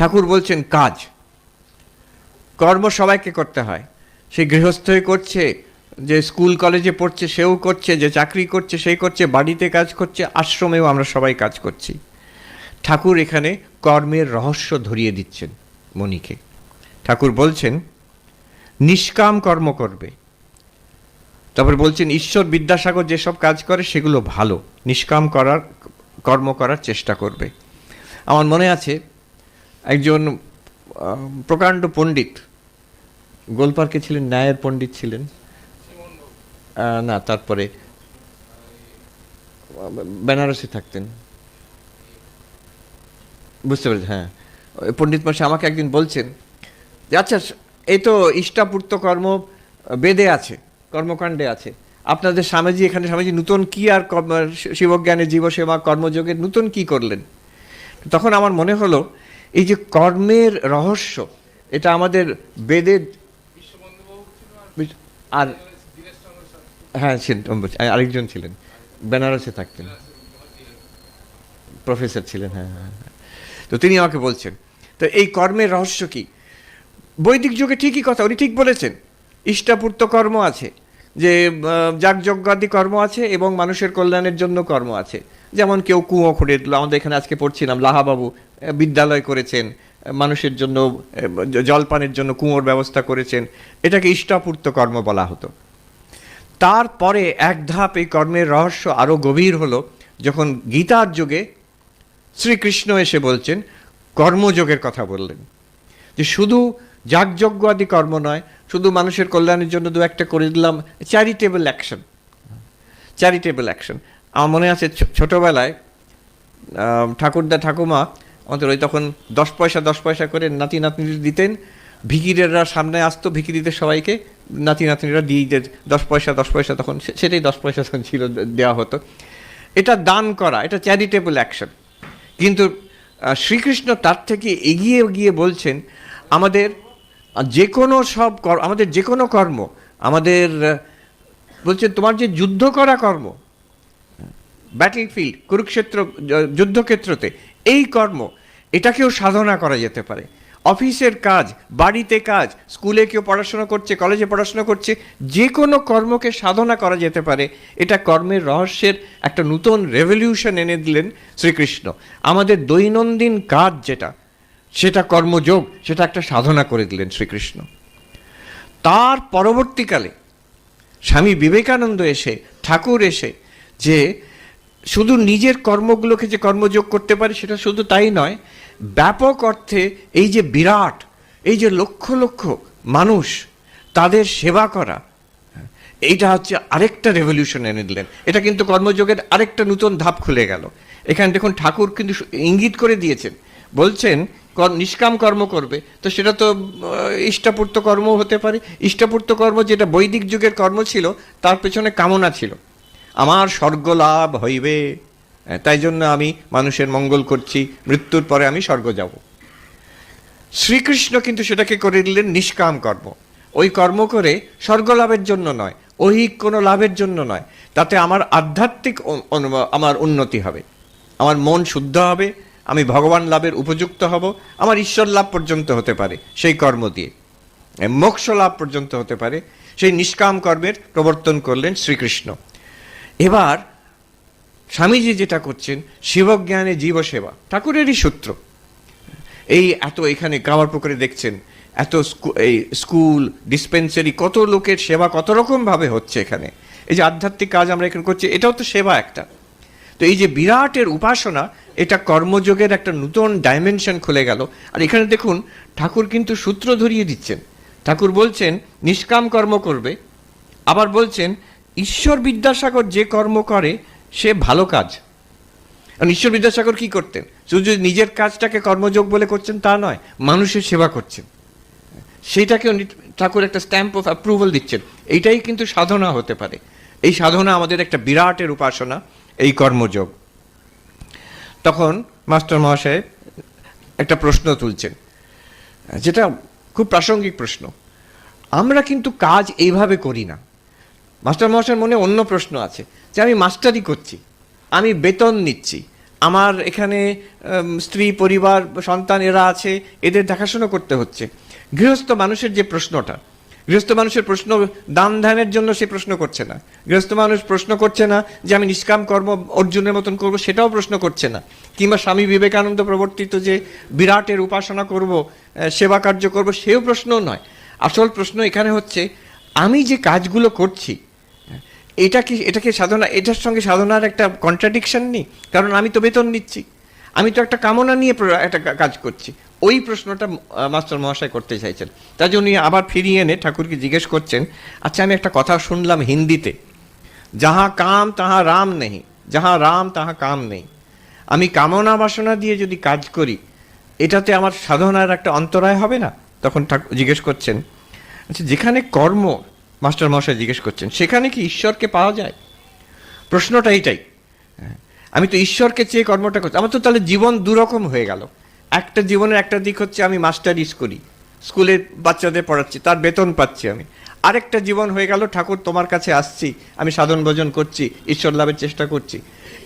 ঠাকুর বলছেন কাজ, কর্ম সবাইকে করতে হয়। সে গৃহস্থই করছে, যে স্কুল কলেজে পড়ছে সেও করছে, যে চাকরি করছে সেই করছে, বাড়িতে কাজ করছে, আশ্রমেও আমরা সবাই কাজ করছি। ঠাকুর এখানে কর্মের রহস্য ধরিয়ে দিচ্ছেন মণিকে। ঠাকুর বলছেন নিষ্কাম কর্ম করবে। তারপর বলছেন ঈশ্বর বিদ্যাসাগর যেসব কাজ করে সেগুলো ভালো, নিষ্কাম কর্ম করার চেষ্টা করবে। আমার মনে আছে একজন প্রকাণ্ড পণ্ডিত, গোলপার্কে ছিলেন, ন্যায়ের পণ্ডিত ছিলেন না, তারপরে বেনারসে থাকতেন, বুঝতে পেরেছি, হ্যাঁ, পণ্ডিত মশাই আমাকে একদিন বলছেন যে আচ্ছা এই তো ইষ্টাপূর্ত কর্ম বেদে আছে, কর্মকাণ্ডে আছে, আপনাদের স্বামীজি এখানে স্বামীজি নূতন কি আর শিবজ্ঞানে জীবসেবা কর্মযোগের নূতন কি করলেন? তখন আমার মনে হলো এই যে কর্মের রহস্য, এটা আমাদের বেদের, আর হ্যাঁ আরেকজন ছিলেন বেনারসে থাকতেন, প্রফেসর ছিলেন, হ্যাঁ হ্যাঁ। তো তিনি আমাকে বলছেন তো এই কর্মের রহস্য কি। বৈদিক যুগে ঠিকই কথা, উনি ঠিক বলেছেন, ইষ্টাপূর্ত কর্ম আছে, যে যাগযজ্ঞাদি কর্ম আছে এবং মানুষের কল্যাণের জন্য কর্ম আছে। যেমন কেউ কুয়ো খুঁড়ে দিল, আমাদের এখানে আজকে পড়ছিলাম লাহাবাবু বিদ্যালয় করেছেন, মানুষের জন্য জলপানের জন্য কুয়োর ব্যবস্থা করেছেন, এটাকে ইষ্টাপূর্ত কর্ম বলা হতো। তারপরে এক ধাপ এই কর্মের রহস্য আরও গভীর হলো যখন গীতার যুগে শ্রীকৃষ্ণ এসে বলছেন, কর্মযোগের কথা বললেন, যে শুধু যাগযজ্ঞ আদি কর্ম নয়, শুধু মানুষের কল্যাণের জন্য দু একটা করে দিলাম, চ্যারিটেবল অ্যাকশন, চ্যারিটেবল অ্যাকশন। আমার মনে আছে ছোটোবেলায় ঠাকুরদা ঠাকুমা আমাদের ওই তখন 10 পয়সা করে নাতি নাতনিদের দিতেন, ভিখিরেরা সামনে আসতো, ভিখি দিতে সবাইকে, নাতি নাতনিরা দিয়ে 10 পয়সা, তখন সেটাই 10 পয়সা তখন ছিল, দেওয়া হতো। এটা দান করা, এটা চ্যারিটেবল অ্যাকশন। কিন্তু শ্রীকৃষ্ণ তার থেকে এগিয়ে গিয়ে বলছেন আমাদের যে কোনো আমাদের যে কোনো কর্ম, আমাদের বলছেন তোমার যে যুদ্ধ করা কর্ম, ব্যাটলফিল্ড কুরুক্ষেত্র যুদ্ধক্ষেত্রতে, এই কর্ম এটাকেও সাধনা করা যেতে পারে। অফিসের কাজ, বাড়িতে কাজ, স্কুলে কেউ পড়াশোনা করছে, কলেজে পড়াশোনা করছে, যে কোনো কর্মকে সাধনা করা যেতে পারে। এটা কর্মের রহস্যের একটা নতুন রেভলিউশন এনে দিলেন শ্রীকৃষ্ণ। আমাদের দৈনন্দিন কাজ যেটা, সেটা কর্মযোগ, সেটা একটা সাধনা করে দিলেন শ্রীকৃষ্ণ। তার পরবর্তীকালে স্বামী বিবেকানন্দ এসে, ঠাকুর এসে, যে শুধু নিজের কর্মগুলোকে যে কর্মযোগ করতে পারে সেটা শুধু তাই নয়, ব্যাপক অর্থে এই যে বিরাট, এই যে লক্ষ লক্ষ মানুষ, তাদের সেবা করা, এইটা হচ্ছে আরেকটা রেভলিউশন এনে দিলেন। এটা কিন্তু কর্মযোগের আরেকটা নতুন ধাপ খুলে গেল। এখানে দেখুন ঠাকুর কিন্তু ইঙ্গিত করে দিয়েছেন, বলছেন নিষ্কাম কর্ম করবে, তো সেটা তো ইষ্টাপূর্ত কর্ম হতে পারে। ইষ্টাপূর্ত কর্ম যেটা বৈদিক যুগের কর্ম ছিল, তার পেছনে কামনা ছিল, আমার স্বর্গ লাভ হইবে, তাই জন্য আমি মানুষের মঙ্গল করছি, মৃত্যুর পরে আমি স্বর্গ যাব। শ্রীকৃষ্ণ কিন্তু সেটাকে করে দিলেন নিষ্কাম কর্ম। ওই কর্ম করে স্বর্গ লাভের জন্য নয়, ঐহিক কোনো লাভের জন্য নয়, তাতে আমার আধ্যাত্মিক আমার উন্নতি হবে, আমার মন শুদ্ধ হবে, আমি ভগবান লাভের উপযুক্ত হব, আমার ঈশ্বর লাভ পর্যন্ত হতে পারে সেই কর্ম দিয়ে, মোক্ষ লাভ পর্যন্ত হতে পারে। সেই নিষ্কাম কর্মের প্রবর্তন করলেন শ্রীকৃষ্ণ। এবার স্বামীজি যেটা করছেন, শিবজ্ঞানে জীবসেবা, ঠাকুরেরই সূত্র। এই এত এখানে কামারপুকুরে দেখছেন এত এই স্কুল ডিসপেন্সারি, কত লোকের সেবা কত রকমভাবে হচ্ছে এখানে। এই যে আধ্যাত্মিক কাজ আমরা এখানে করছি, এটাও তো সেবা একটা। তো এই যে বিরাটের উপাসনা, এটা কর্মযোগের একটা নতুন ডাইমেনশন খুলে গেল। আর এখানে দেখুন ঠাকুর কিন্তু সূত্র ধরিয়ে দিচ্ছেন। ঠাকুর বলছেন নিষ্কাম কর্ম করবে, আবার বলছেন ঈশ্বর বিদ্যাসাগর যে কর্ম করে সে ভালো কাজ। আর ঈশ্বর বিদ্যাসাগর কি করতেন? শুধু নিজের কাজটাকে কর্মযোগ বলে করছেন তা নয়, মানুষের সেবা করছেন, সেইটাকে ঠাকুর একটা স্ট্যাম্প অফ অ্যাপ্রুভাল দিচ্ছেন। এইটাই কিন্তু সাধনা হতে পারে। এই সাধনা আমাদের একটা বিরাটের উপাসনা, এই কর্মযোগ। তখন মাস্টার মহাশয় একটা প্রশ্ন তুলছেন, যেটা খুব প্রাসঙ্গিক প্রশ্ন। আমরা কিন্তু কাজ এইভাবে করি না। মাস্টার মহাশয়ের মনে অন্য প্রশ্ন আছে, যে আমি মাস্টারি করছি, আমি বেতন নিচ্ছি, আমার এখানে স্ত্রী, পরিবার, সন্তান এরা আছে, এদের দেখাশোনা করতে হচ্ছে। গৃহস্থ মানুষের যে প্রশ্নটা, গৃহস্থ মানুষের প্রশ্ন দান ধ্যানের জন্য সে প্রশ্ন করছে না। গৃহস্থ মানুষ প্রশ্ন করছে না যে আমি নিষ্কাম কর্ম অর্জুনের মতন করব, সেটাও প্রশ্ন করছে না। কিংবা স্বামী বিবেকানন্দ প্রবর্তিত যে বিরাটের উপাসনা করব, সেবা কার্য করব, সেও প্রশ্নও নয়। আসল প্রশ্ন এখানে হচ্ছে আমি যে কাজগুলো করছি এটাকে সাধনা, এটার সঙ্গে সাধনার একটা কন্ট্রাডিকশন নেই। কারণ আমি তো বেতন নিচ্ছি, আমি তো একটা কামনা নিয়ে একটা কাজ করছি। ওই প্রশ্নটা মাস্টার মহাশয় করতে চাইছেন। তার জন্য আবার ফিরিয়ে এনে ঠাকুরকে জিজ্ঞেস করছেন, আচ্ছা আমি একটা কথা শুনলাম হিন্দিতে, যাহা কাম তাহা রাম নেই, যাহা রাম তাহা কাম নেই। আমি কামনা বাসনা দিয়ে যদি কাজ করি, এটাতে আমার সাধনার একটা অন্তরায় হবে না? তখন ঠাকুর জিজ্ঞেস করছেন, আচ্ছা যেখানে কর্ম, মাস্টার মহাশয় জিজ্ঞেস করছেন, সেখানে কি ঈশ্বরকে পাওয়া যায়? প্রশ্নটা এইটাই। আমি তো ঈশ্বরকে চেয়ে কর্মটা করছি, আমার তো তাহলে জীবন দুরকম হয়ে গেল। একটা জীবনের একটা দিক হচ্ছে আমি মাস্টারিজ করি, স্কুলে বাচ্চাদের পড়াচ্ছি, তার বেতন পাচ্ছি আমি। আরেকটা জীবন হয়ে গেল ঠাকুর তোমার কাছে আসছি, আমি সাধন ভজন করছি, ঈশ্বর লাভের চেষ্টা করছি।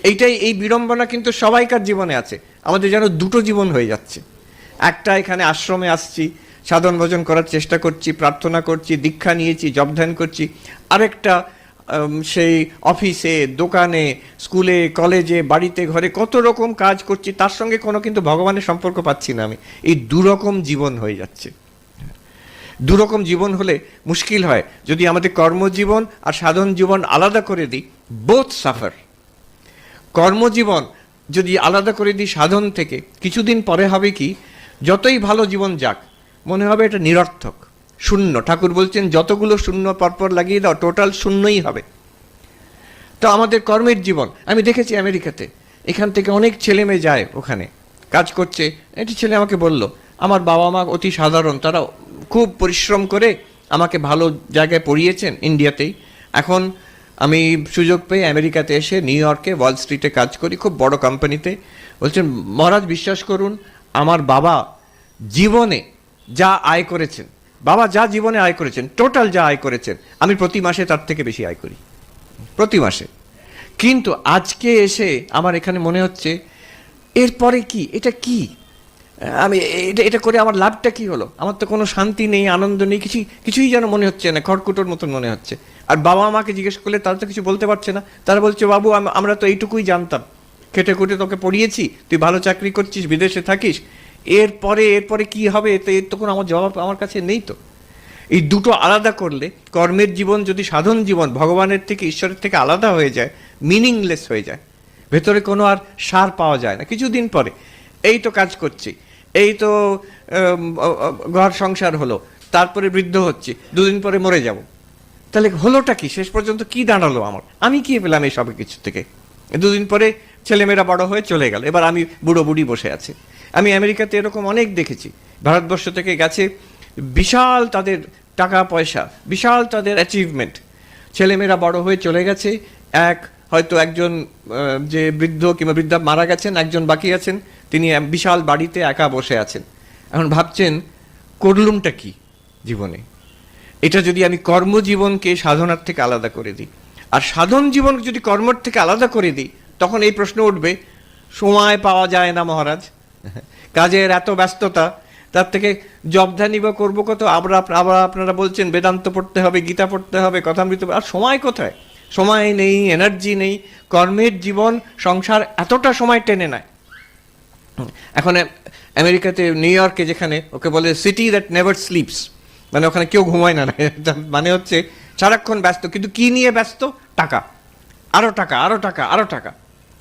এইটাই, এই বিড়ম্বনা কিন্তু সবাইকার জীবনে আছে। আমাদের যেন দুটো জীবন হয়ে যাচ্ছে। একটা এখানে আশ্রমে আসছি, সাধন ভজন করার চেষ্টা করছি, প্রার্থনা করছি, দীক্ষা নিয়েছি, জপ ধ্যান করছি। আরেকটা সেই অফিসে, দোকানে, স্কুলে, কলেজে, বাড়িতে, ঘরে কত রকম কাজ করছি, তার সঙ্গে কোনো কিন্তু ভগবানের সম্পর্ক পাচ্ছি না আমি। এই দুরকম জীবন হয়ে যাচ্ছে। দুরকম জীবন হলে মুশকিল হয়। যদি আমাদের কর্মজীবন আর সাধন জীবন আলাদা করে দিই, বোথ সাফার। কর্মজীবন যদি আলাদা করে দিই সাধন থেকে, কিছুদিন পরে হবে কি, যতই ভালো জীবন যাক মনে হবে এটা নিরর্থক, শূন্য। ঠাকুর বলছেন যতগুলো শূন্য পরপর লাগিয়ে দাও, টোটাল শূন্যই হবে। তো আমাদের কর্মের জীবন আমি দেখেছি আমেরিকাতে, এখান থেকে অনেক ছেলে মেয়ে যায় ওখানে কাজ করছে। একটি ছেলে আমাকে বলল, আমার বাবা মা অতি সাধারণ, তারা খুব পরিশ্রম করে আমাকে ভালো জায়গায় পড়িয়েছেন ইন্ডিয়াতেই। এখন আমি সুযোগ পেয়ে আমেরিকাতে এসে নিউ ইয়র্কে ওয়াল স্ট্রিটে কাজ করি, খুব বড় কোম্পানিতে। বলছেন মহারাজ বিশ্বাস করুন, আমার বাবা জীবনে যা আয় করেছেন, বাবা যা জীবনে আয় করেছেন, টোটাল যা আয় করেছেন, আমি প্রতি মাসে তার থেকে বেশি আয় করি, প্রতি মাসে। কিন্তু আজকে এসে আমার এখানে মনে হচ্ছে এরপরে কি, এটা কি, আমি এটা করে আমার লাভটা কি হলো? আমার তো কোনো শান্তি নেই, আনন্দ নেই, কিছুই যেন মনে হচ্ছে না, খড়কুটোর মতন মনে হচ্ছে। আর বাবা মাকে জিজ্ঞেস করলে তারা তো কিছু বলতে পারছে না। তারা বলছে বাবু আমরা তো এইটুকুই জানতাম, খেটে খুঁটে তোকে পড়িয়েছি, তুই ভালো চাকরি করছিস, বিদেশে থাকিস, এরপরে কি হবে, এর তো কোনো আমার জবাব আমার কাছে নেই। তো এই দুটো আলাদা করলে, কর্মের জীবন যদি সাধন জীবন ভগবানের থেকে, ঈশ্বরের থেকে আলাদা হয়ে যায়, মিনিংলেস হয়ে যায়, ভেতরে কোনো আর সার পাওয়া যায় না। কিছুদিন পরে এই তো কাজ করছি, এই তো ঘর সংসার হলো, তারপরে বৃদ্ধ হচ্ছে, দুদিন পরে মরে যাব। তাহলে হলোটা কি? শেষ পর্যন্ত কি দাঁড়ালো আমার? আমি কি পেলাম এই সব কিছু থেকে? দুদিন পরে ছেলেমেয়েরা বড় হয়ে চলে গেল, এবার আমি বুড়ো বুড়ি বসে আছি। আমি আমেরিকাতে এরকম অনেক দেখেছি, ভারতবর্ষ থেকে গেছে, বিশাল তাদের টাকা পয়সা, বিশাল তাদের অ্যাচিভমেন্ট, ছেলেমেয়েরা বড় হয়ে চলে গেছে। হয়তো একজন যে বৃদ্ধ কিংবা বৃদ্ধা মারা গেছেন, একজন বাকি আছেন, তিনি বিশাল বাড়িতে একা বসে আছেন। এখন ভাবছেন করলুমটা কি জীবনে? এটা যদি আমি কর্মজীবনকে সাধনার থেকে আলাদা করে দিই, আর সাধন জীবন যদি কর্মর থেকে আলাদা করে দিই, তখন এই প্রশ্ন উঠবে, সময় পাওয়া যায় না মহারাজ, কাজের এত ব্যস্ততা, তার থেকে জবধানি বা করবো কত? আবার আপনারা বলছেন বেদান্ত পড়তে হবে, গীতা পড়তে হবে, কথামৃত, আর সময় কোথায়? সময় নেই, এনার্জি নেই। কর্মের জীবন, সংসার এতটা সময় টেনে নেয়। এখন আমেরিকাতে, নিউ ইয়র্কে, যেখানে ওকে বলে সিটি দ্যাট নেভার স্লিপস, মানে ওখানে কেউ ঘুমায় না, মানে হচ্ছে সারাক্ষণ ব্যস্ত। কিন্তু কি নিয়ে ব্যস্ত? টাকা, আরো টাকা, আরো টাকা, আরো টাকা,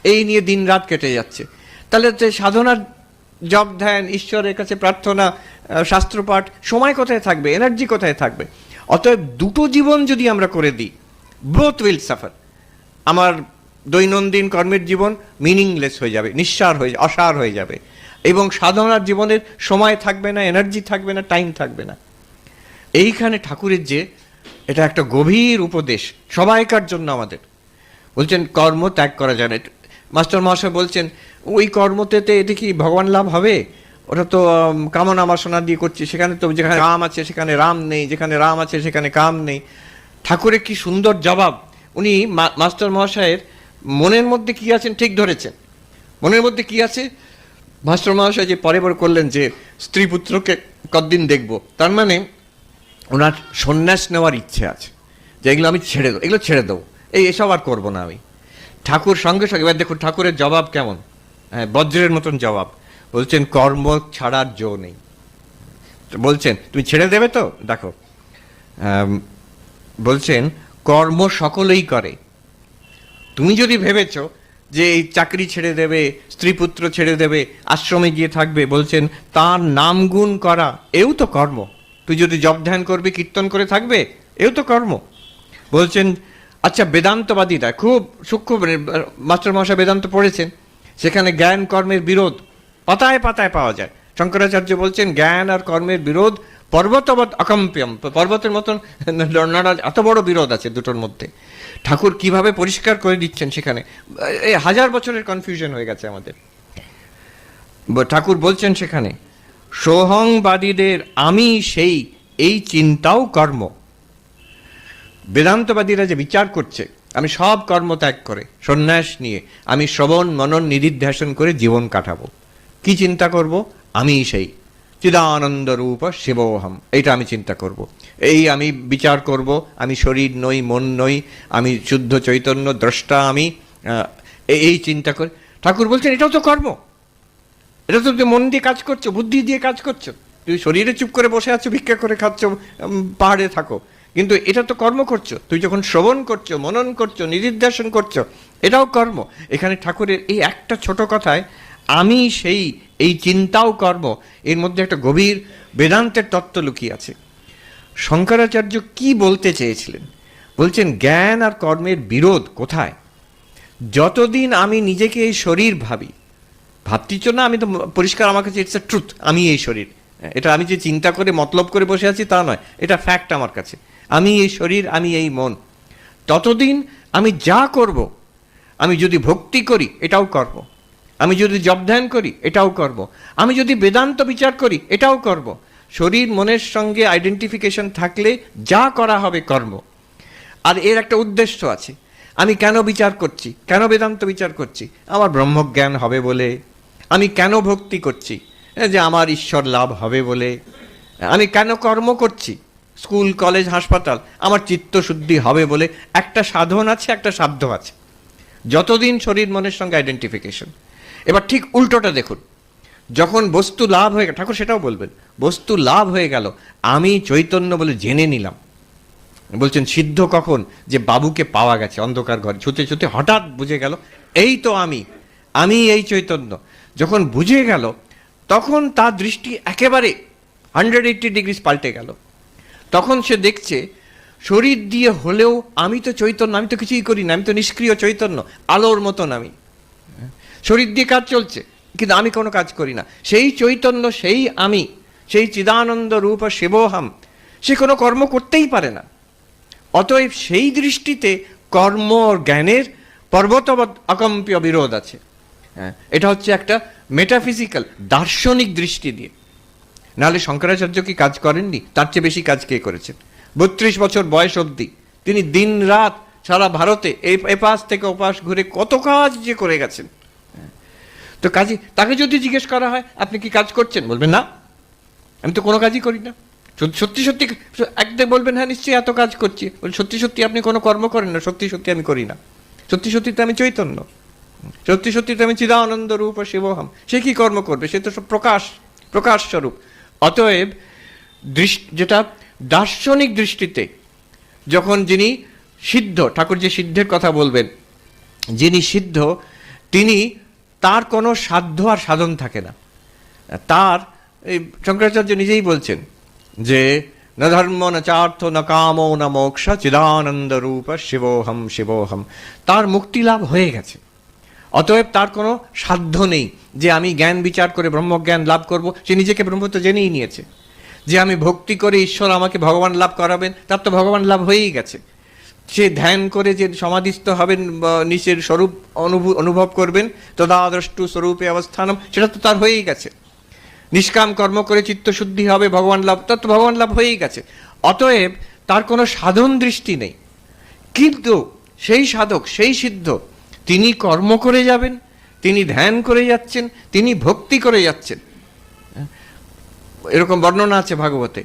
এই নিয়ে দিন রাত কেটে যাচ্ছে। তাহলে সাধনার, জপ ধ্যান, ঈশ্বরের কাছে প্রার্থনা, শাস্ত্রপাঠ, সময় কোথায় থাকবে, এনার্জি কোথায় থাকবে? অতএব দুটো জীবন যদি আমরা করে দিই, বোথ উইল সাফার। আমার দৈনন্দিন কর্মের জীবন মিনিংলেস হয়ে যাবে, নিঃসার হয়ে, অসার হয়ে যাবে, এবং সাধনার জীবনের সময় থাকবে না, এনার্জি থাকবে না, টাইম থাকবে না। এইখানে ঠাকুরের যে এটা একটা গভীর উপদেশ সবাইকার জন্য আমাদের। বলছেন কর্ম ত্যাগ করা যায় না। মাস্টার মহাশয় বলছেন ওই কর্মতে এটা কি ভগবান লাভ হবে? ওটা তো কামনা বাসনা দিয়ে করছি, সেখানে তো যেখানে কাম আছে সেখানে রাম নেই, যেখানে রাম আছে সেখানে কাম নেই। ঠাকুরের কি সুন্দর জবাব! উনি মাস্টার মহাশয়ের মনের মধ্যে কি আছেন ঠিক ধরেছেন। মনের মধ্যে কি আছে? মাস্টার মহাশয় যে পরে পরে করলেন যে স্ত্রী পুত্রকে কতদিন দেখব, তার মানে ওনার সন্ন্যাস নেওয়ার ইচ্ছে আছে, যে এগুলো আমি ছেড়ে দেবো, এগুলো ছেড়ে দেবো, এসব আর করবো না আমি। ঠাকুর সঙ্গে সঙ্গে, এবার দেখুন ঠাকুরের জবাব কেমন, হ্যাঁ, বজ্রের মতন জবাব। বলছেন কর্ম ছাড়ার জো নেই। বলছেন তুমি ছেড়ে দেবে তো? দেখো, বলছেন কর্ম সকলেই করে। তুমি যদি ভেবেছো যে এই চাকরি ছেড়ে দেবে, স্ত্রী পুত্র ছেড়ে দেবে, আশ্রমে গিয়ে থাকবে, বলছেন তার নাম গুণ করা এও তো কর্ম। তুই যদি জপ ধ্যান করবি, কীর্তন করে থাকবে, এও তো কর্ম। বলছেন আচ্ছা বেদান্তবাদীরা খুব সূক্ষ্ম, মাস্টার মহাশয় বেদান্ত পড়েছেন, সেখানে জ্ঞান কর্মের বিরোধ পাতায় পাতায় পাওয়া যায়। শঙ্করাচার্য বলছেন জ্ঞান আর কর্মের বিরোধ পর্বতবৎ অকম্প্যম, পর্বতের মতন এত বড় বিরোধ আছে দুটোর মধ্যে। ঠাকুর কিভাবে পরিষ্কার করে দিচ্ছেন সেখানে, এই 1000 বছরের কনফিউশন হয়ে গেছে আমাদের। ঠাকুর বলছেন সেখানে সোহংবাদীদের আমি সেই, এই চিন্তাও কর্ম। বেদান্তবাদীরা যে বিচার করছে আমি সব কর্ম ত্যাগ করে সন্ন্যাস নিয়ে আমি শ্রবণ মনন নিদিধ্যাসন করে জীবন কাটাবো, কি চিন্তা করব? আমি সেই চিদানন্দ রূপ শিবোহম, এইটা আমি চিন্তা করব। এই আমি বিচার করব আমি শরীর নই, মন নই, আমি শুদ্ধ চৈতন্য দ্রষ্টা, আমি এই চিন্তা করে। ঠাকুর বলছেন এটাও তো কর্ম, এটা তো মন দিয়ে কাজ করছো, বুদ্ধি দিয়ে কাজ করছো। তুই শরীরে চুপ করে বসে আছো, ভিক্ষা করে খাচ্ছ, পাহাড়ে থাকো, কিন্তু এটা তো কর্ম করছো। তুই যখন শ্রবণ করছো, মনন করছো, নিদিধ্যাসন করছো, এটাও কর্ম। এখানে ঠাকুরের এই একটা ছোট কথায় আমি সেই, এই চিন্তাও কর্ম, এর মধ্যে একটা গভীর বেদান্তের তত্ত্ব লুকিয়ে আছে। শঙ্করাচার্য কি বলতে চেয়েছিলেন? বলছেন জ্ঞান আর কর্মের বিরোধ কোথায়? যতদিন আমি নিজেকে এই শরীর ভাবি, ভাবতিছ না, আমি তো পরিষ্কার, আমার কাছে ইটস এ ট্রুথ, আমি এই শরীর, এটা আমি যে চিন্তা করে মতলব করে বসে আছি তা নয়, এটা ফ্যাক্ট আমার কাছে, আমি এই শরীর, আমি এই মন। ততদিন আমি যা করব, আমি যদি ভক্তি করি এটাও কর্ম, আমি যদি জপ ধ্যান করি এটাও কর্ম, আমি যদি বেদান্ত বিচার করি এটাও কর্ম। শরীর মনের সঙ্গে আইডেন্টিফিকেশন থাকলে যা করা হবে কর্ম। আর এর একটা উদ্দেশ্য আছে, আমি কেন বিচার করছি, কেন বেদান্ত বিচার করছি? আমার ব্রহ্মজ্ঞান হবে বলে। আমি কেন ভক্তি করছি? যে আমার ঈশ্বর লাভ হবে বলে। আমি কেন কর্ম করছি, স্কুল কলেজ হাসপাতাল, আমার চিত্তশুদ্ধি হবে বলে। একটা সাধন আছে, একটা সাধ্য আছে, যতদিন শরীর মনের সঙ্গে আইডেন্টিফিকেশন। এবার ঠিক উল্টোটা দেখুন, যখন বস্তু লাভ হয়ে গেল, ঠাকুর সেটাও বলবেন, বস্তু লাভ হয়ে গেল, আমি চৈতন্য বলে জেনে নিলাম। বলছেন সিদ্ধ কখন? যে বাবুকে পাওয়া গেছে অন্ধকার ঘরে, ছুতে ছুতে হঠাৎ বুঝে গেল এই তো আমি, আমি এই চৈতন্য। যখন বুঝে গেল তখন তার দৃষ্টি একেবারে 180 ডিগ্রিজ পাল্টে গেল। তখন সে দেখছে শরীর দিয়ে হলেও আমি তো চৈতন্য, আমি তো কিছুই করি না, আমি তো নিষ্ক্রিয় চৈতন্য, আলোর মতন আমি। শরীর দিয়ে কাজ চলছে কিন্তু আমি কোনো কাজ করি না। সেই চৈতন্য, সেই আমি, সেই চিদানন্দ রূপ শিবোহম, সে কোনো কর্ম করতেই পারে না। অতএব সেই দৃষ্টিতে কর্ম আর জ্ঞানের পর্বতবৎ অকম্প্য বিরোধ আছে। হ্যাঁ, এটা হচ্ছে একটা মেটাফিজিক্যাল দার্শনিক দৃষ্টি দিয়ে। নাহলে শঙ্করাচার্য কি কাজ করেননি? তার চেয়ে বেশি কাজ কে করেছেন? 32 বছর বয়স অবধি তিনি দিন রাত সারা ভারতে এপাশ থেকে ওপাশ ঘুরে কত কাজ যে করে গেছেন। তো কাজে তাকে যদি জিজ্ঞেস করা হয় আপনি কি কাজ করছেন, বলবেন না, আমি তো কোনো কাজই করি না। সত্যি সত্যি একদম বলবেন হ্যাঁ নিশ্চয়ই এত কাজ করছি। সত্যি সত্যি আপনি কোনো কর্ম করেন না? সত্যি সত্যি আমি করি না। সত্যি সত্যি তো আমি চৈতন্য, সত্যি সত্যি তো আমি চিদানন্দ রূপ শিবোহম। সে কি কর্ম করবে? সে তো সব প্রকাশ স্বরূপ। অতএব যেটা দার্শনিক দৃষ্টিতে, যখন যিনি সিদ্ধ, ঠাকুর যে সিদ্ধের কথা বলবেন, যিনি সিদ্ধ তিনি, তার কোনো সাধ্য আর সাধন থাকে না। তার এই শঙ্করাচার্য নিজেই বলছেন যে না ধর্ম না চার্থ না কামো না মোক্ষ চিদানন্দ রূপ শিবোহম শিবোহম। তার মুক্তি লাভ হয়ে গেছে। অতএব তার কোনো সাধ্য নেই যে আমি জ্ঞান বিচার করে ব্রহ্মজ্ঞান লাভ করব। সে নিজেকে ব্রহ্ম তো জেনেই নিয়েছে। যে আমি ভক্তি করে ঈশ্বর আমাকে ভগবান লাভ করাবেন, তার তো ভগবান লাভ হয়েই গেছে। সে ধ্যান করে যে সমাধিস্থ হবেন, নিচের স্বরূপ অনুভব করবেন, তদাদ্রষ্টু স্বরূপে অবস্থানম, সেটা তো তার হয়েই গেছে। নিষ্কাম কর্ম করে চিত্তশুদ্ধি হবে, ভগবান লাভ, তার তো ভগবান লাভ হয়েই গেছে। অতএব তার কোনো সাধন দৃষ্টি নেই। কিন্তু সেই সাধক, সেই সিদ্ধ, তিনি কর্ম করে যাবেন, তিনি ধ্যান করে যাচ্ছেন, তিনি ভক্তি করে যাচ্ছেন। এরকম বর্ণনা আছে ভাগবতে।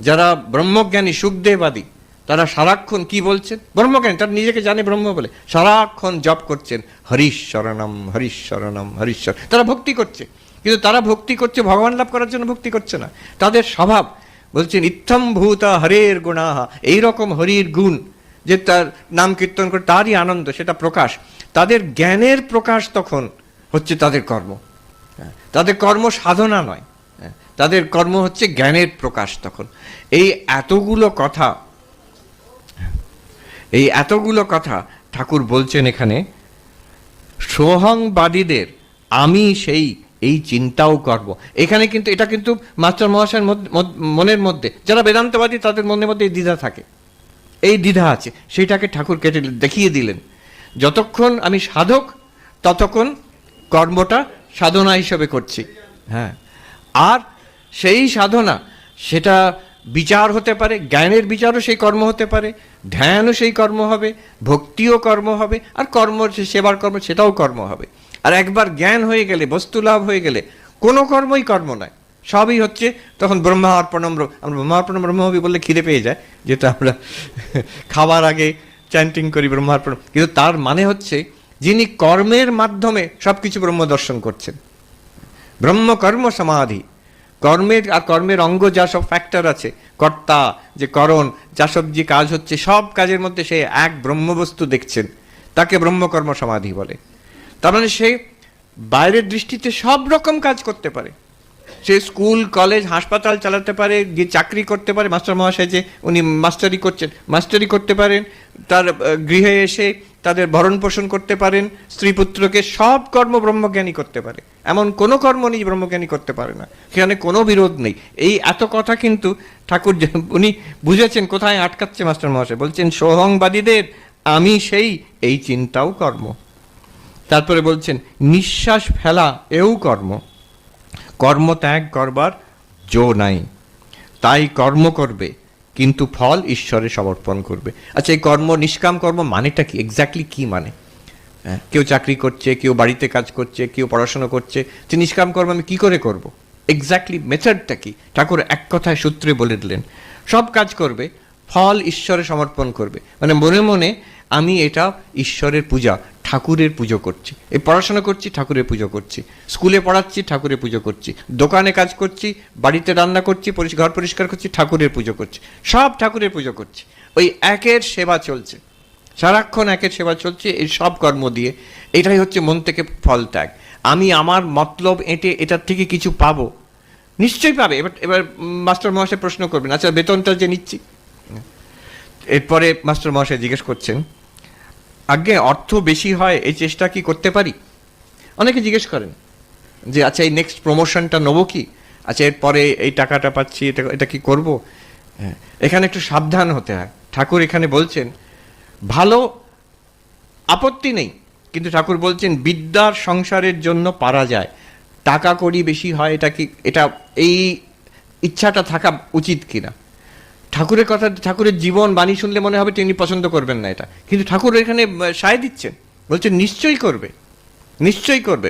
যারা ব্রহ্মজ্ঞানী সুখদেবাদী, তারা সারাক্ষণ কি বলছেন, ব্রহ্মজ্ঞানী, তারা নিজেকে জানে ব্রহ্ম বলে, সারাক্ষণ জপ করছেন হরিশ্বরণম হরিশ্বরণম হরিশ্বর। তারা ভক্তি করছে, কিন্তু তারা ভক্তি করছে ভগবান লাভ করার জন্য ভক্তি করছে না। তাদের স্বভাব বলছেন ইত্থম ভূতা হরের গুণাহা, এইরকম হরির গুণ যে তার নাম কীর্তন করে তারই আনন্দ, সেটা প্রকাশ। তাদের জ্ঞানের প্রকাশ তখন হচ্ছে তাদের কর্ম, তাদের কর্ম সাধনা নয়, তাদের কর্ম হচ্ছে জ্ঞানের প্রকাশ তখন। এই এতগুলো কথা ঠাকুর বলছেন এখানে। সোহংবাদীদের আমি সেই, এই চিন্তাও করব। এখানে কিন্তু এটা কিন্তু মাস্টার মহাশয়ের মনের মধ্যে, যারা বেদান্তবাদী তাদের মনের মধ্যে এই দ্বিধা থাকে, এই দ্বিধা আছে, সেইটাকে ঠাকুর কেটে দেখিয়ে দিলেন। যতক্ষণ আমি সাধক ততক্ষণ কর্মটা সাধনা হিসেবে করছি, হ্যাঁ, আর সেই সাধনা সেটা বিচার হতে পারে, জ্ঞানের বিচারও সেই কর্ম হতে পারে, ধ্যানও সেই কর্ম হবে, ভক্তিও কর্ম হবে, আর কর্ম সেবার কর্ম সেটাও কর্ম হবে। আর একবার জ্ঞান হয়ে গেলে, বস্তু লাভ হয়ে গেলে কোনো কর্মই কর্ম নয়, সবই হচ্ছে তখন ব্রহ্মার্পণম। আমরা ব্রহ্মার্পণম ব্রহ্মহবি বললে খিদে পেয়ে যায়, যেটা আমরা খাবার আগে চ্যান্টিং করি ব্রহ্মার্পণম, কিন্তু তার মানে হচ্ছে যিনি কর্মের মাধ্যমে সব কিছু ব্রহ্ম দর্শন করছেন। ব্রহ্মকর্ম সমাধি, কর্মের আর কর্মের অঙ্গ যা সব ফ্যাক্টর আছে, কর্তা যে করণ, যা সব যে কাজ হচ্ছে, সব কাজের মধ্যে সে এক ব্রহ্মবস্তু দেখছেন, তাকে ব্রহ্মকর্ম সমাধি বলে। তার মানে সে বাইরের দৃষ্টিতে সব রকম কাজ করতে পারে, সে স্কুল কলেজ হাসপাতাল চালাতে পারে, গিয়ে চাকরি করতে পারে, মাস্টার মহাশয় যে উনি মাস্টারি করছেন মাস্টারি করতে পারেন, তার গৃহে এসে তাদের ভরণ পোষণ করতে পারেন, স্ত্রী পুত্রকে, সব কর্ম ব্রহ্মজ্ঞানী করতে পারে। এমন কোনো কর্ম নেই ব্রহ্মজ্ঞানী করতে পারে না, সেখানে কোনো বিরোধ নেই। এই এত কথা কিন্তু ঠাকুর উনি বুঝেছেন কোথায় আটকাচ্ছে মাস্টার মহাশয়। বলছেন সোহংবাদীদের আমি সেই, এই চিন্তাও কর্ম। তারপরে বলছেন নিঃশ্বাস ফেলা এও কর্ম, কর্ম ত্যাগ করবার জো নাই, তাই কর্ম করবে কিন্তু ফল ঈশ্বরে সমর্পণ করবে। আচ্ছা, এই কর্ম, নিষ্কাম কর্ম মানেটা কি, এক্স্যাক্টলি কি মানে? কেউ চাকরি করছে, কেউ বাড়িতে কাজ করছে, কেউ পড়াশোনা করছে, যে নিষ্কাম কর্ম আমি কি করে করব, এক্স্যাক্টলি মেথডটা কি? ঠাকুর এক কথায় সূত্রে বলে দিলেন, সব কাজ করবে, ফল ঈশ্বরে সমর্পণ করবে। মানে মনে মনে আমি এটা ঈশ্বরের পূজা, ঠাকুরের পুজো করছি, এই পড়াশোনা করছি ঠাকুরের পুজো করছি, স্কুলে পড়াচ্ছি ঠাকুরের পুজো করছি, দোকানে কাজ করছি, বাড়িতে রান্না করছি, ঘর পরিষ্কার করছি, ঠাকুরের পুজো করছি, সব ঠাকুরের পুজো করছি। ওই একের সেবা চলছে, সারাক্ষণ একের সেবা চলছে, এই সব কর্ম দিয়ে। এটাই হচ্ছে মন থেকে ফল ত্যাগ। আমি আমার মতলব এঁটে এটার থেকে কিছু পাবো, নিশ্চয়ই পাবে। এবার মাস্টার মহাশয় প্রশ্ন করবেন, আচ্ছা বেতনটা যে নিচ্ছি, এরপরে মাস্টার মহাশয় জিজ্ঞেস করছেন আগে অর্থ বেশি হয় এই চেষ্টা কি করতে পারি? অনেকে জিজ্ঞেস করেন যে আচ্ছা এই নেক্সট প্রমোশনটা নেবো কি, আচ্ছা এরপরে এই টাকাটা পাচ্ছি, এটা কি করব? এখানে একটু সাবধান হতে হয়। ঠাকুর এখানে বলছেন ভালো, আপত্তি নেই, কিন্তু ঠাকুর বলছেন বিদ্যার সংসারের জন্য পারা যায়, টাকা কড়ি বেশি হয়, এটা কি, এটা এই ইচ্ছাটা থাকা উচিত কিনা? ঠাকুরের কথা, ঠাকুরের জীবন বাণী শুনলে মনে হবে তিনি পছন্দ করবেন না এটা, কিন্তু ঠাকুর এখানে সায় দিচ্ছেন, বলছেন নিশ্চয়ই করবে, নিশ্চয়ই করবে,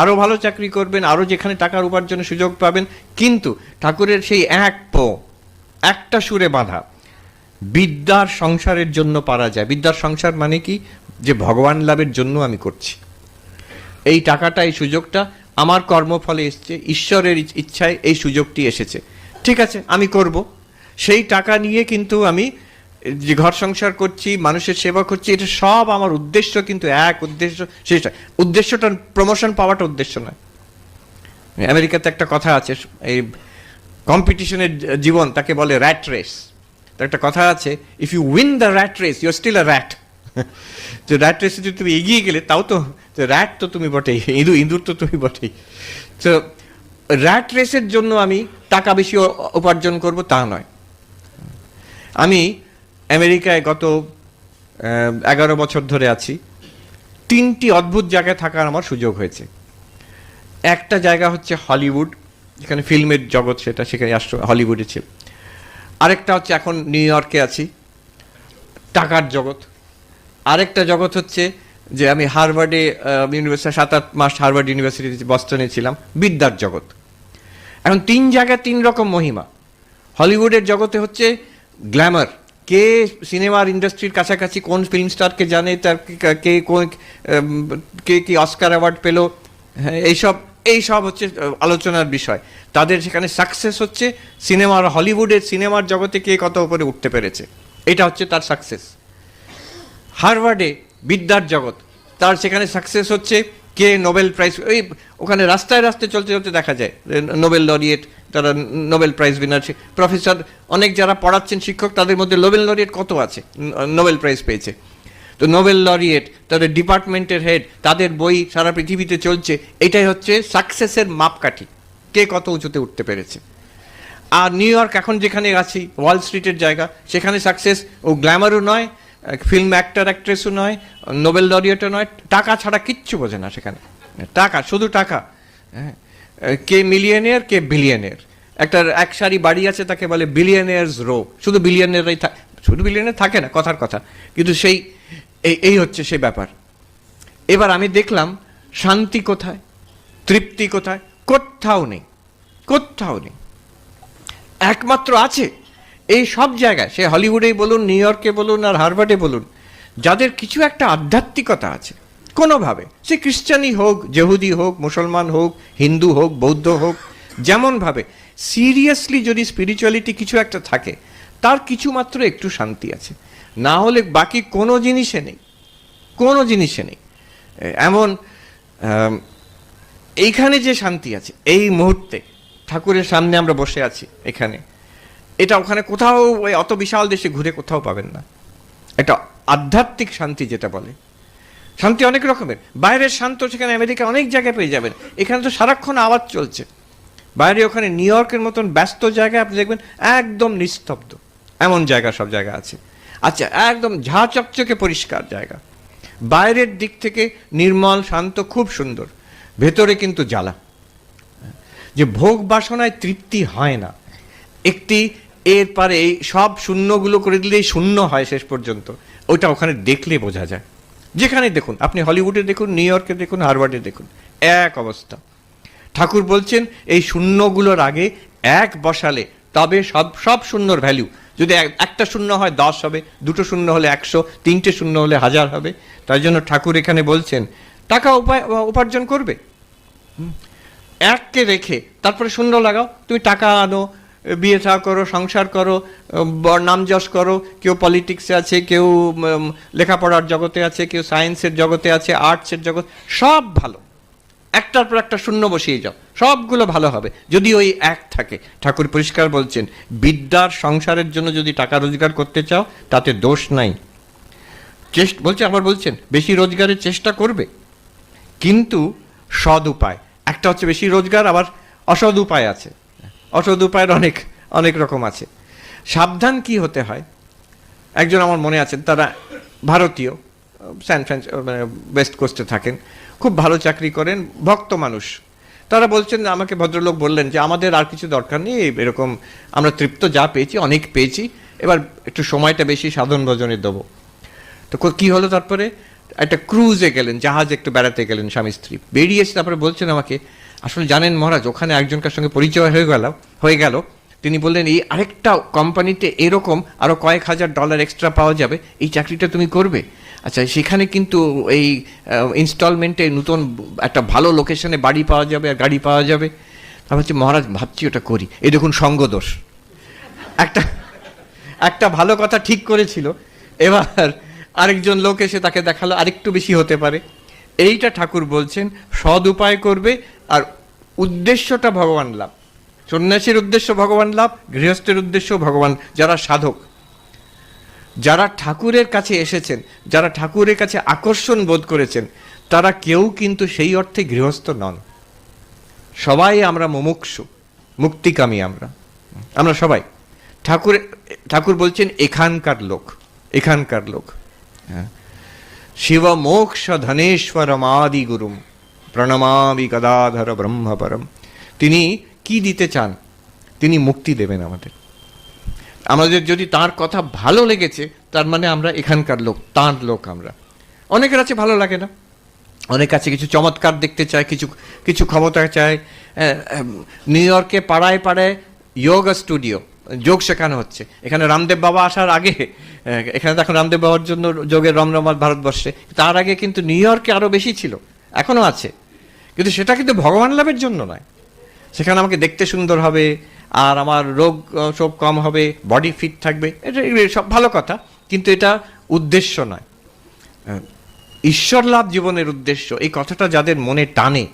আরও ভালো চাকরি করবেন, আরও যেখানে টাকার উপার্জনের সুযোগ পাবেন, কিন্তু ঠাকুরের সেই একটা সুরে বাঁধা, বিদ্যার সংসারের জন্য পারা যায়। বিদ্যার সংসার মানে কি, যে ভগবান লাভের জন্য আমি করছি, এই টাকাটা, এই সুযোগটা আমার কর্মফলে এসছে, ঈশ্বরের ইচ্ছায় এই সুযোগটি এসেছে, ঠিক আছে আমি করব। সেই টাকা নিয়ে কিন্তু আমি যে ঘর সংসার করছি, মানুষের সেবা করছি, এটা সব আমার উদ্দেশ্য, কিন্তু এক উদ্দেশ্য, সেটা উদ্দেশ্যটা প্রমোশন পাওয়াটা উদ্দেশ্য নয়। আমেরিকাতে একটা কথা আছে, এই কম্পিটিশনের জীবন তাকে বলে র্যাট রেস। তো একটা কথা আছে, if you win the rat race you are still a rat. তো র্যাট রেসে যদি তুমি এগিয়ে গেলে তাও তো র্যাট তো তুমি বটেই, ইঁদুর তো তুমি বটেই। তো র্যাট রেসের জন্য আমি টাকা বেশি উপার্জন করব তা নয়। আমি আমেরিকায় গত 11 বছর ধরে আছি, 3টি অদ্ভুত জায়গায় থাকার আমার সুযোগ হয়েছে। একটা জায়গা হচ্ছে হলিউড, যেখানে ফিল্মের জগৎ, সেখানে হলিউডে ছিল। আরেকটা হচ্ছে এখন নিউ ইয়র্কে আছি, টাকার জগৎ। আরেকটা জগৎ হচ্ছে যে আমি হার্ভার্ডে ইউনিভার্সিটি 7-8 মাস হার্ভার্ড ইউনিভার্সিটি বস্টনে ছিলাম, বিদ্যার জগৎ। এখন 3 জায়গায় 3 রকম মহিমা। হলিউডের জগতে হচ্ছে গ্ল্যামার, কে সিনেমার ইন্ডাস্ট্রির কাছাকাছি, কোন ফিল্ম স্টারকে জানে, তার কে কে কি অস্কার অ্যাওয়ার্ড পেল, হ্যাঁ, এইসব হচ্ছে আলোচনার বিষয়। তাদের সেখানে সাকসেস হচ্ছে সিনেমার, হলিউডের সিনেমার জগতে কে কত উপরে উঠতে পেরেছে, এটা হচ্ছে তার সাকসেস। হার্ভার্ডে বিদ্যার জগৎ, তার সেখানে সাকসেস হচ্ছে কে নোবেল প্রাইজ, ওই ওখানে রাস্তায় রাস্তায় চলতে চলতে দেখা যায় নোবেল লরিয়েট, তারা নোবেল প্রাইজ উইনার, প্রফেসর, অনেক যারা পড়াচ্ছেন শিক্ষক, তাদের মধ্যে নোবেল লরিয়েট কত আছে, নোবেল প্রাইজ পেয়েছে। তো নোবেল লরিয়েট, তাদের ডিপার্টমেন্টের হেড, তাদের বই সারা পৃথিবীতে চলছে। এটাই হচ্ছে সাকসেসের মাপকাঠি, কে কত উঁচুতে উঠতে পেরেছে। আর নিউ ইয়র্ক এখন যেখানে আছি, ওয়াল স্ট্রিটের জায়গা, সেখানে সাকসেস ও গ্ল্যামারও নয়, ফিল্ম অ্যাক্টর অ্যাক্ট্রেসও নয়, নোবেল লরিয়েটও নয়, টাকা ছাড়া কিচ্ছু বোঝে না সেখানে, টাকা, শুধু টাকা। হ্যাঁ, কে মিলিয়নিয়ার, কে বিলিয়নিয়ার। এক সারি বাড়ি আছে, তাকে বলে বিলিয়নিয়ার্স রো, শুধু বিলিয়নিয়াররাই শুধু বিলিয়নিয়ার থাকে না, কথার কথা, কিন্তু এই হচ্ছে সেই ব্যাপার। এবার আমি দেখলাম শান্তি কোথায়, তৃপ্তি কোথায়, কোথাও নেই, কোথাও নেই। একমাত্র আছে এই সব জায়গায়, সে হলিউডেই বলুন, নিউ ইয়র্কে বলুন, আর হার্ভার্ডে বলুন, যাদের কিছু একটা আধ্যাত্মিকতা আছে কোনোভাবে, সে খ্রিস্টানই হোক, জেহুদি হোক, মুসলমান হোক, হিন্দু হোক, বৌদ্ধ হোক, যেমনভাবে সিরিয়াসলি যদি স্পিরিচুয়ালিটি কিছু একটা থাকে, তার কিছু মাত্র একটু শান্তি আছে। না হলে বাকি কোনো জিনিসে নেই, কোনো জিনিসে নেই। এমন এইখানে যে শান্তি আছে এই মুহূর্তে, ঠাকুরের সামনে আমরা বসে আছি এখানে, এটা ওখানে কোথাও, ওই অত বিশাল দেশে ঘুরে কোথাও পাবেন না। একটা আধ্যাত্মিক শান্তি যেটা বলে, শান্তি অনেক রকমের। বাইরের শান্ত সেখানে আমেরিকা অনেক জায়গায় পেয়ে যাবেন, এখানে তো সারাক্ষণ আওয়াজ চলছে। বাইরে ওখানে নিউ ইয়র্কের মতন ব্যস্ত জায়গায় আপনি দেখবেন একদম নিস্তব্ধ, এমন জায়গা সব জায়গা আছে। আচ্ছা, একদম ঝা চকচকে পরিষ্কার জায়গা, বাইরের দিক থেকে নির্মল শান্ত, খুব সুন্দর, ভেতরে কিন্তু জ্বালা, যে ভোগ বাসনায় তৃপ্তি হয় না। একটি এরপরে এই সব শূন্যগুলো করে দিলেই শূন্য হয় শেষ পর্যন্ত, ওইটা ওখানে দেখলে বোঝা যায়। যেখানে দেখুন, আপনি হলিউডে দেখুন, নিউ ইয়র্কে দেখুন, হার্ভার্ডে দেখুন, এক অবস্থা। ঠাকুর বলছেন এই শূন্যগুলোর আগে এক বসালে তবে সব শূন্যর ভ্যালু, যদি একটা শূন্য হয় 10 হবে, দুটো শূন্য হলে 100, তিনটে শূন্য হলে 1000 হবে। তাই জন্য ঠাকুর এখানে বলছেন টাকা উপার্জন করবে, এককে রেখে তারপরে শূন্য লাগাও, তুমি টাকা আনো, বিয়ে থা করো, সংসার করো, নাম যশ করো, কেউ পলিটিক্সে আছে, কেউ লেখাপড়ার জগতে আছে, কেউ সায়েন্সের জগতে আছে, আর্টসের জগৎ, সব ভালো, একটার পর একটা শূন্য বসিয়ে যাও, সবগুলো ভালো হবে যদি ওই এক থাকে। ঠাকুর পরিষ্কার বলছেন, বিদ্যার সংসারের জন্য যদি টাকা রোজগার করতে চাও তাতে দোষ নাই, আবার বলছেন বেশি রোজগারের চেষ্টা করবে, কিন্তু সদ উপায়। একটা হচ্ছে বেশি রোজগার, আবার অসৎ উপায় আছে, অসৎ উপায়ের অনেক অনেক রকম আছে। সাবধান কি হতে হয়, একজন আমার মনে আছেন, তারা ভারতীয়, মানে ওয়েস্ট কোস্টে থাকেন, খুব ভালো চাকরি করেন, ভক্ত মানুষ। তারা বলছেন, আমাকে ভদ্রলোক বললেন যে আমাদের আর কিছু দরকার নেই, এরকম আমরা তৃপ্ত যা পেয়েছি, অনেক পেয়েছি, এবার একটু সময়টা বেশি সাধন ভজনে দেবো। তো কি হলো, তারপরে একটা ক্রুজে গেলেন, জাহাজে একটু বেড়াতে গেলেন স্বামী স্ত্রী, বেরিয়েছে। তারপরে বলছেন আমাকে, আসলে জানেন মহারাজ, ওখানে একজনকার সঙ্গে পরিচয় হয়ে গেল। তিনি বললেন, এই আরেকটা কোম্পানিতে এরকম আরও কয়েক হাজার ডলার এক্সট্রা পাওয়া যাবে, এই চাকরিটা তুমি করবে। আচ্ছা, সেখানে কিন্তু এই ইনস্টলমেন্টে নতুন একটা ভালো লোকেশনে বাড়ি পাওয়া যাবে আর গাড়ি পাওয়া যাবে। আমি হচ্ছে মহারাজ ভাবছি ওটা করি। এই দেখুন সঙ্গদোষ, একটা ভালো কথা ঠিক করেছিল, এবার আরেকজন লোক এসে তাকে দেখালো আরেকটু বেশি হতে পারে। এইটা ঠাকুর বলছেন সদ উপায় করবে, আর উদ্দেশ্যটা ভগবান লাভ। সন্ন্যাসীর উদ্দেশ্য ভগবান লাভ, গৃহস্থের উদ্দেশ্য ভগবান। যারা সাধক, যারা ঠাকুরের কাছে এসেছেন, যারা ঠাকুরের কাছে আকর্ষণ বোধ করেছেন, তারা কেউ কিন্তু সেই অর্থে গৃহস্থ নন। সবাই আমরা মুমুক্ষু, মুক্তিকামী, আমরা সবাই। ঠাকুর বলছেন এখানকার লোক। শিব মোক্ষ ধনেশ্বরমাদি গুরুম প্রণমামি গদাধর ব্রহ্মপরম। তিনি কি দিতে চান? তিনি মুক্তি দেবেন আমাদের যদি তার কথা ভালো লেগেছে, তার মানে আমরা এখানকার লোক, তাঁর লোক আমরা। অনেকের আছে ভালো লাগে না, অনেক আছে কিছু চমৎকার দেখতে চায়, কিছু কিছু ক্ষমতা চায়। নিউ ইয়র্কে পাড়ায় পাড়ায় যোগা স্টুডিও, যোগ শেখানো হচ্ছে। এখানে রামদেব বাবা আসার আগে, এখানে তো এখন রামদেব বাবার জন্য যোগের রমরমাট ভারতবর্ষে, তার আগে কিন্তু নিউ ইয়র্কে আরও বেশি ছিল, এখনও আছে। কিন্তু সেটা কিন্তু ভগবান লাভের জন্য নয়। সেখানে আমাকে দেখতে সুন্দর হবে, আর আমার রোগ সব কম হবে, বডি ফিট থাকবে, এটা সব ভালো কথা, কিন্তু এটা উদ্দেশ্য নয়। ঈশ্বর লাভ জীবনের উদ্দেশ্য, এই কথাটা যাদের মনে টানে,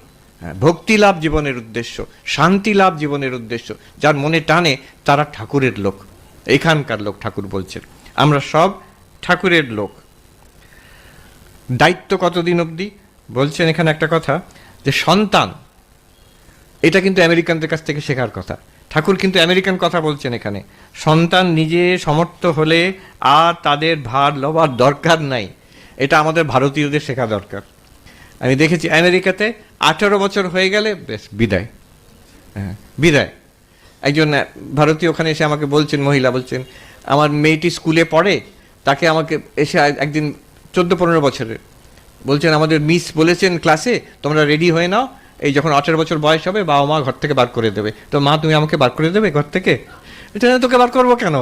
ভক্তি লাভ জীবনের উদ্দেশ্য, শান্তি লাভ জীবনের উদ্দেশ্য, যার মনে টানে তারা ঠাকুরের লোক, এখানকার লোক। ঠাকুর বলছেন আমরা সব ঠাকুরের লোক। দায়িত্ব কতদিন অবধি বলছেন এখানে একটা কথা, যে সন্তান, এটা কিন্তু আমেরিকানদের কাছ থেকে শেখার কথা। ঠাকুর কিন্তু আমেরিকান কথা বলছেন এখানে। সন্তান নিজে সমর্থ হলে আর তাদের ভার লবার দরকার নাই, এটা আমাদের ভারতীয়দের শেখা দরকার। আমি দেখেছি আমেরিকাতে 18 বছর হয়ে গেলে বেশ বিদায়, হ্যাঁ বিদায়। একজন ভারতীয় ওখানে এসে আমাকে বলছেন, মহিলা বলছেন, আমার মেয়েটি স্কুলে পড়ে, তাকে আমাকে এসে একদিন 14-15 বছরের বলছেন, আমাদের মিস বলেছেন ক্লাসে তোমরা রেডি হয়ে নাও, এই যখন 18 বছর বয়স হবে বাবা মা ঘর থেকে বার করে দেবে। তো মা তুমি আমাকে বার করে দেবে ঘর থেকে? এটা তোকে বার করবো কেন?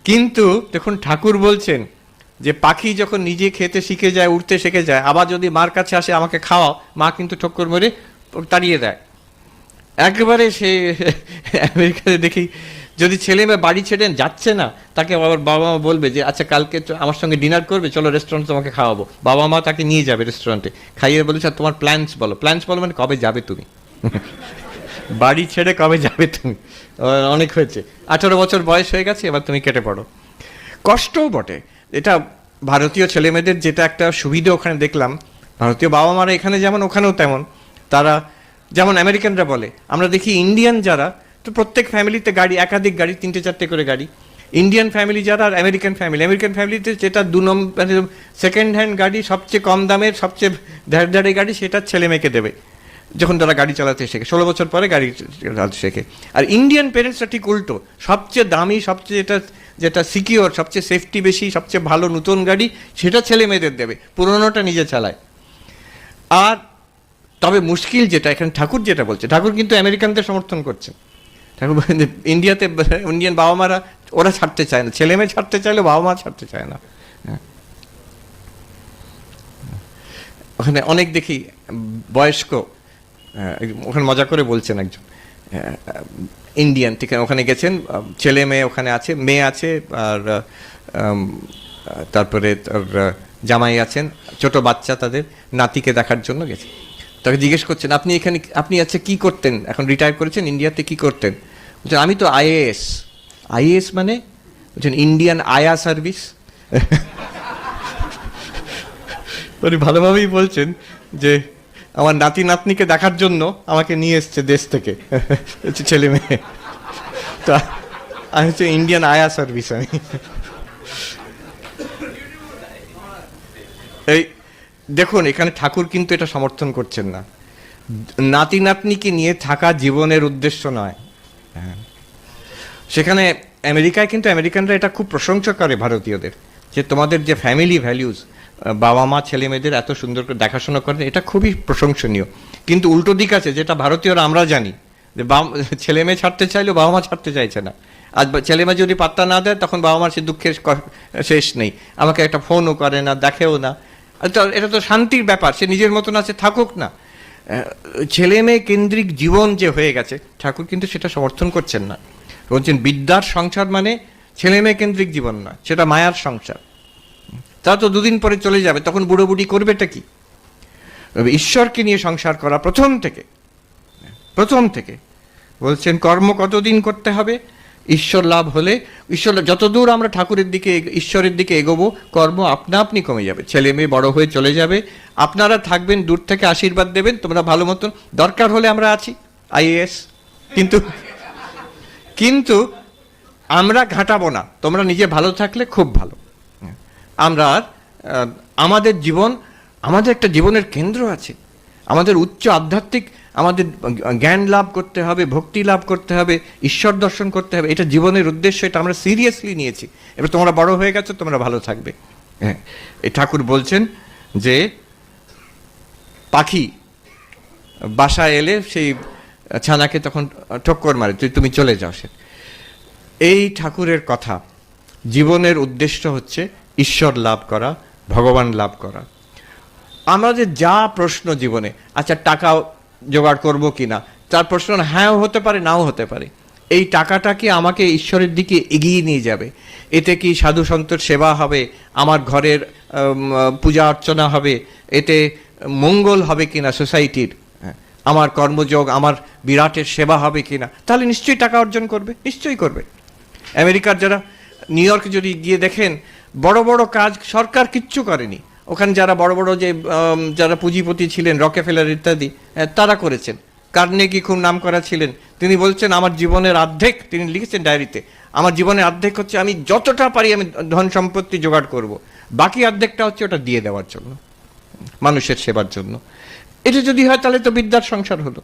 কিন্তু দেখুন ঠাকুর বলছেন যে পাখি যখন নিজে খেতে শিখে যায়, উড়তে শিখে যায়, আবার যদি মার কাছে আসে আমাকে খাওয়াও, মা কিন্তু ঠক্কর মেরে তাড়িয়ে দেয়। একেবারে সে আমেরিকাতে দেখি যদি ছেলে মেয়ে বাড়ি ছেড়ে যাচ্ছে না, তাকে আবার বাবা মা বলবে যে আচ্ছা কালকে আমার সঙ্গে ডিনার করবে, চলো রেস্টুরেন্টে তোমাকে খাওয়াবো। বাবা মা তাকে নিয়ে যাবে রেস্টুরেন্টে, খাইয়ে বলেছে তোমার প্ল্যান্স বলো। প্ল্যান্স বলো মানে কবে যাবে তুমি, বাড়ি ছেড়ে কবে যাবে তুমি, অনেক হয়েছে, 18 বছর বয়স হয়ে গেছে, এবার তুমি কেটে পড়ো। কষ্টও বটে এটা ভারতীয় ছেলেমেয়েদের, যেটা একটা সুবিধা ওখানে দেখলাম, ভারতীয় বাবা মারা এখানে যেমন ওখানেও তেমন। তারা যেমন আমেরিকানরা বলে, আমরা দেখি ইন্ডিয়ান যারা, তো প্রত্যেক ফ্যামিলিতে গাড়ি, একাধিক গাড়ি, 3-4টে করে গাড়ি। ইন্ডিয়ান ফ্যামিলি যারা আর আমেরিকান ফ্যামিলিতে যেটা 2 নম্বর মানে সেকেন্ড হ্যান্ড গাড়ি, সবচেয়ে কম দামের, সবচেয়ে ধারে গাড়ি, সেটা ছেলে মেয়েকে দেবে যখন তারা গাড়ি চালাতে শেখে, 16 বছর পরে গাড়ি চালাতে শেখে। আর ইন্ডিয়ান পেরেন্টসরা ঠিক উল্টো, সবচেয়ে দামি, সবচেয়ে যেটা সিকিওর, সবচেয়ে সেফটি বেশি, সবচেয়ে ভালো নতুন গাড়ি, সেটা ছেলে মেয়েদের দেবে, পুরোনোটা নিজে চালায়। আর তবে মুশকিল যেটা এখানে ঠাকুর যেটা বলছে, ঠাকুর কিন্তু আমেরিকানদের সমর্থন করছেন। ঠাকুর ইন্ডিয়াতে ইন্ডিয়ান বাবা মারা ওরা ছাড়তে চায় না, ছেলে মেয়ে ছাড়তে চাইলে বাবা মা ছাড়তে চায় না। ওখানে অনেক দেখি বয়স্ক, ওখানে মজা করে বলছেন একজন ইন্ডিয়ান, ঠিক আছে, ওখানে গেছেন, ছেলে মেয়ে ওখানে আছে, মেয়ে আছে, আর তারপরে তার জামাই আছেন, ছোট বাচ্চা, তাদের নাতিকে দেখার জন্য গেছে। তাকে জিজ্ঞেস করছেন আপনি এখানে, আপনি আচ্ছা কী করতেন, এখন রিটায়ার করেছেন, ইন্ডিয়াতে কী করতেন? বলছেন আমি তো আইএএস। আইএএস মানে? বলছেন ইন্ডিয়ান আয়া সার্ভিস। উনি ভালোভাবেই বলছেন যে আমার নাতি নাতনিকে দেখার জন্য আমাকে নিয়ে এসছে দেশ থেকে, ছেলে মেয়ে। তো আমি হচ্ছে ইন্ডিয়ান আয়া সার্ভিস। আমি এই দেখুন এখানে ঠাকুর কিন্তু এটা সমর্থন করছেন না। নাতি নাতনিকে নিয়ে থাকা জীবনের উদ্দেশ্য নয়। সেখানে আমেরিকায় কিন্তু আমেরিকানরা এটা খুব প্রশংসা করে ভারতীয়দের, যে তোমাদের যে ফ্যামিলি ভ্যালিউজ, বাবা মা ছেলে মেয়েদের এত সুন্দর করে দেখাশোনা করেন, এটা খুবই প্রশংসনীয়। কিন্তু উল্টো দিক আছে, যেটা ভারতীয়রা আমরা জানি, যে ছেলে মেয়ে ছাড়তে চাইলেও বাবা মা ছাড়তে চাইছে না। আজ ছেলে মেয়ে যদি পাত্তা না দেয়, তখন বাবা মার সে দুঃখের শেষ নেই, আমাকে একটা ফোনও করে না, দেখেও না। এটা তো শান্তির ব্যাপার, সে নিজের মতন আছে, থাকুক না। ছেলে মেয়ে কেন্দ্রিক জীবন যে হয়ে গেছে, ঠাকুর কিন্তু সেটা সমর্থন করছেন না। বলছেন বিদ্যার সংসার মানে ছেলে মেয়ে কেন্দ্রিক জীবন না, সেটা মায়ার সংসার। তা তো দুদিন পরে চলে যাবে, তখন বুড়ো বুড়ি করবেটা কি? ঈশ্বরকে নিয়ে সংসার করা প্রথম থেকে বলছেন কর্ম কতদিন করতে হবে? ঈশ্বর লাভ হলে, ঈশ্বর যতদূর আমরা ঠাকুরের দিকে, ঈশ্বরের দিকে এগোবো, কর্ম আপনা আপনি কমে যাবে। ছেলে মেয়ে বড় হয়ে চলে যাবে, আপনারা থাকবেন, দূর থেকে আশীর্বাদ দেবেন, তোমরা ভালো মতন, দরকার হলে আমরা আছি, আইএএস, কিন্তু আমরা ঘাটাবো না, তোমরা নিজে ভালো থাকলে খুব ভালো। আমরা আমাদের জীবন, আমাদের একটা জীবনের কেন্দ্র আছে, আমাদের উচ্চ আধ্যাত্মিক, আমাদের জ্ঞান লাভ করতে হবে, ভক্তি লাভ করতে হবে, ঈশ্বর দর্শন করতে হবে, এটা জীবনের উদ্দেশ্য, এটা আমরা সিরিয়াসলি নিয়েছি। এবার তোমরা বড় হয়ে গেছো, তোমরা ভালো থাকবে। হ্যাঁ, এই ঠাকুর বলছেন যে পাখি বাসায় এলে সেই ছানাকে তখন ঠক্কর মারে, তুমি চলে যাও। সে এই ঠাকুরের কথা, জীবনের উদ্দেশ্য হচ্ছে ঈশ্বর লাভ করা, ভগবান লাভ করা। আমাদের যা প্রশ্ন জীবনে, আচ্ছা টাকা জোগাড় করব কি না, তার প্রশ্ন হ্যাঁও হতে পারে, নাও হতে পারে। এই টাকাটা কি আমাকে ঈশ্বরের দিকে এগিয়ে নিয়ে যাবে? এতে কি সাধু সন্তর সেবা হবে, আমার ঘরের পূজা অর্চনা হবে, এতে মঙ্গল হবে কিনা সোসাইটির, আমার কর্মযোগ, আমার বিরাটের সেবা হবে কিনা, তাহলে নিশ্চয়ই টাকা অর্জন করবে, নিশ্চয়ই করবে। আমেরিকার যারা নিউ ইয়র্কে যদি গিয়ে দেখেন, বড় বড় কাজ সরকার কিচ্ছু করেনি, ওখানে যারা বড় বড় যে যারা পুঁজিপতি ছিলেন, রকেফেলার ইত্যাদি, তারা করেছেন। কার্নেগি খুব নাম করা ছিলেন, তিনি বলছেন আমার জীবনের অর্ধেক, তিনি লিখেছেন ডায়েরিতে, আমার জীবনের অর্ধেক হচ্ছে আমি যতটা পারি আমি ধন সম্পত্তি জোগাড় করব, বাকি অর্ধেকটা হচ্ছে ওটা দিয়ে দেওয়ার জন্য, মানুষের সেবার জন্য। এটা যদি হয় তাহলে তো বিদ্যার সংসার হলো।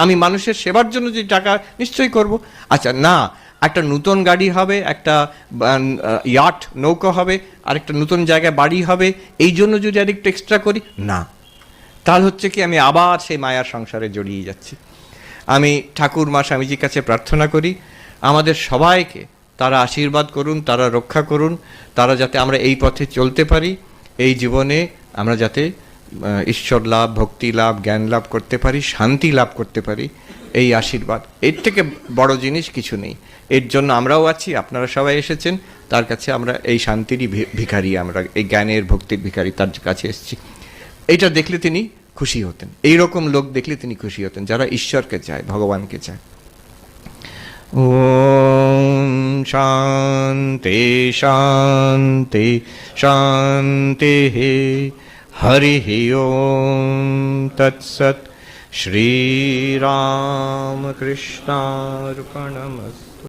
আমি মানুষের সেবার জন্য যে টাকা নিশ্চয়ই করব। আচ্ছা না, একটা নতুন গাড়ি হবে, একটা ইয়াট নৌকা হবে, আর একটা নতুন জায়গায় বাড়ি হবে, এই জন্য যদি আর একটু এক্সট্রা করি না, তাহলে হচ্ছে কি আমি আবার সেই মায়ার সংসারে জড়িয়ে যাচ্ছি। আমি ঠাকুর মা স্বামীজির কাছে প্রার্থনা করি আমাদের সবাইকে তারা আশীর্বাদ করুন, তারা রক্ষা করুন, তারা যাতে আমরা এই পথে চলতে পারি, এই জীবনে আমরা যাতে ঈশ্বর লাভ, ভক্তি লাভ, জ্ঞান লাভ করতে পারি, শান্তি লাভ করতে পারি, এই আশীর্বাদ, এর থেকে বড় জিনিস কিছু নেই। এর জন্য আমরাও আছি, আপনারা সবাই এসেছেন, তার কাছে আমরা এই শান্তিরই ভিখারি, আমরা এই জ্ঞানের ভক্তির ভিখারি, তার কাছে এসেছি। এইটা দেখলে তিনি খুশি হতেন, এই রকম লোক দেখলে তিনি খুশি হতেন, যারা ঈশ্বরকে চায়, ভগবানকে চায়। ওম শান্তি শান্তি শান্তি। হরি ওম তৎসৎ। শ্রীরামকৃষ্ণার্পণমস্তু।